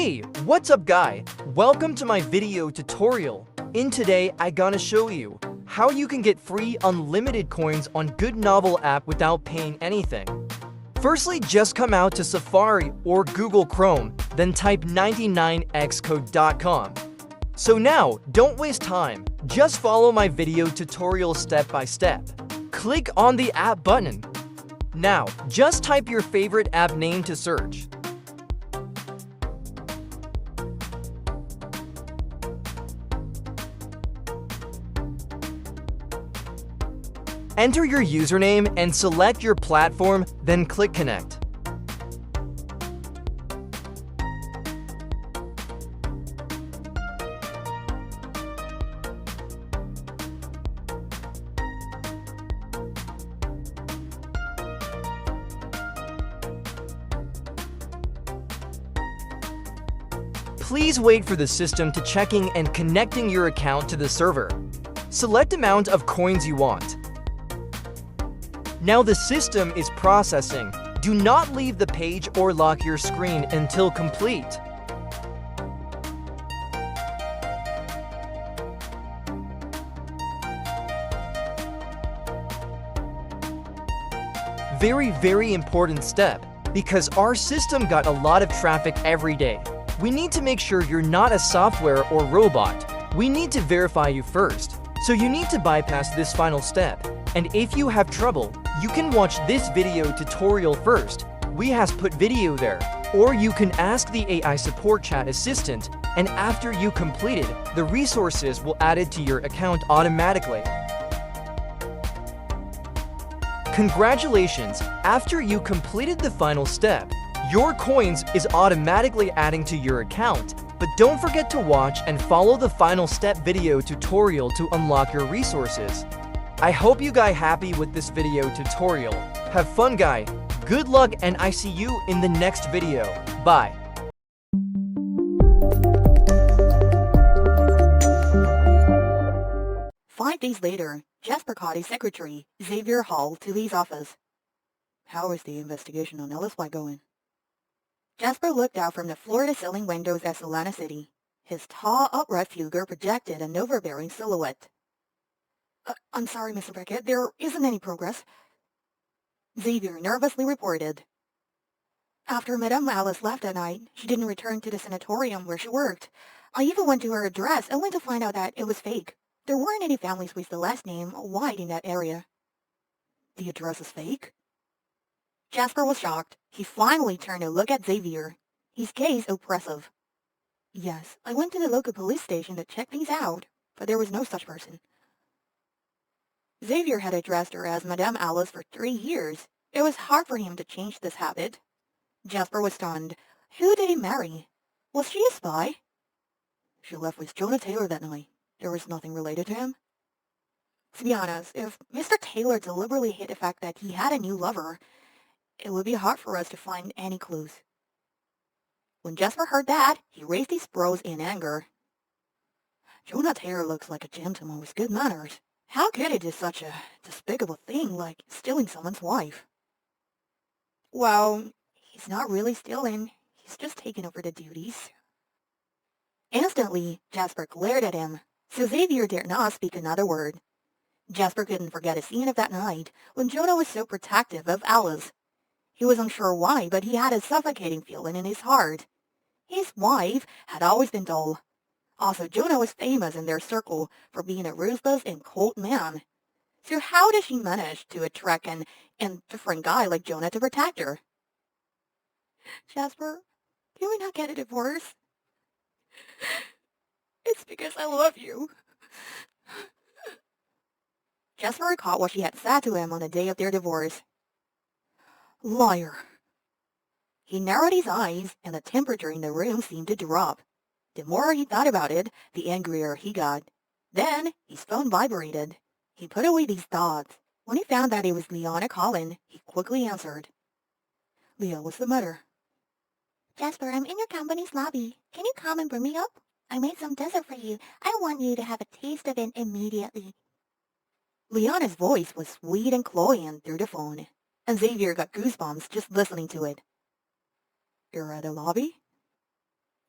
Hey, what's up guy? Welcome to my video tutorial. In today, I gonna show you how you can get free unlimited coins on GoodNovel app without paying anything. Firstly, just come out to Safari or Google Chrome, then type 99xcode.com. So now, don't waste time. Just follow my video tutorial step by step. Click on the app button. Now, just type your favorite app name to search. Enter your username and select your platform, then click Connect. Please wait for the system to checking and connecting your account to the server. Select amount of coins you want. Now the system is processing. Do not leave the page or lock your screen until complete. Very important step, because our system got a lot of traffic every day. We need to make sure you're not a software or robot. We need to verify you first. So you need to bypass this final step. And if you have trouble, you can watch this video tutorial first. We has put video there. Or you can ask the AI support chat assistant, and after you complete it, the resources will add it to your account automatically. Congratulations! After you completed the final step, your coins is automatically adding to your account. But don't forget to watch and follow the final step video tutorial to unlock your resources. I hope you guys happy with this video tutorial. Have fun guy, good luck, and I see you in the next video. Bye. Five days later, Jasper called his secretary, Xavier Hall, to his office. How is the investigation on Ellis White going? Jasper looked out from the floor-to-ceiling windows at Solana City. His tall, upright figure projected an overbearing silhouette. I'm sorry, Mr. Beckett, there isn't any progress. Xavier nervously reported. After Madame Alice left that night, she didn't return to the sanatorium where she worked. I even went to her address and went to find out that it was fake. There weren't any families with the last name White in that area. The address is fake? Jasper was shocked. He finally turned to look at Xavier, his gaze oppressive. Yes, I went to the local police station to check things out, but there was no such person. Xavier had addressed her as Madame Alice for 3 years. It was hard for him to change this habit. Jasper was stunned. Who did he marry? Was she a spy? She left with Jonah Taylor that night. There was nothing related to him. To be honest, if Mr. Taylor deliberately hid the fact that he had a new lover, it would be hard for us to find any clues. When Jasper heard that, he raised his brows in anger. Jonah Taylor looks like a gentleman with good manners. How could he do such a despicable thing like stealing someone's wife? Well, he's not really stealing. He's just taking over the duties. Instantly, Jasper glared at him, so Xavier dared not speak another word. Jasper couldn't forget the scene of that night when Jonah was so protective of Alice. He was unsure why, but he had a suffocating feeling in his heart. His wife had always been dull. Also, Jonah was famous in their circle for being a ruthless and cold man. So how did she manage to attract an indifferent guy like Jonah to protect her? Jasper, can we not get a divorce? It's because I love you. Jasper recalled what she had said to him on the day of their divorce. Liar. He narrowed his eyes, and the temperature in the room seemed to drop. The more he thought about it, the angrier he got. Then, his phone vibrated. He put away these thoughts. When he found that it was Liana calling, he quickly answered. Leah, what's the matter? Jasper, I'm in your company's lobby. Can you come and bring me up? I made some dessert for you. I want you to have a taste of it immediately. Liana's voice was sweet and cloying through the phone, and Xavier got goosebumps just listening to it. You're at the lobby?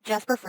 Jasper frowned.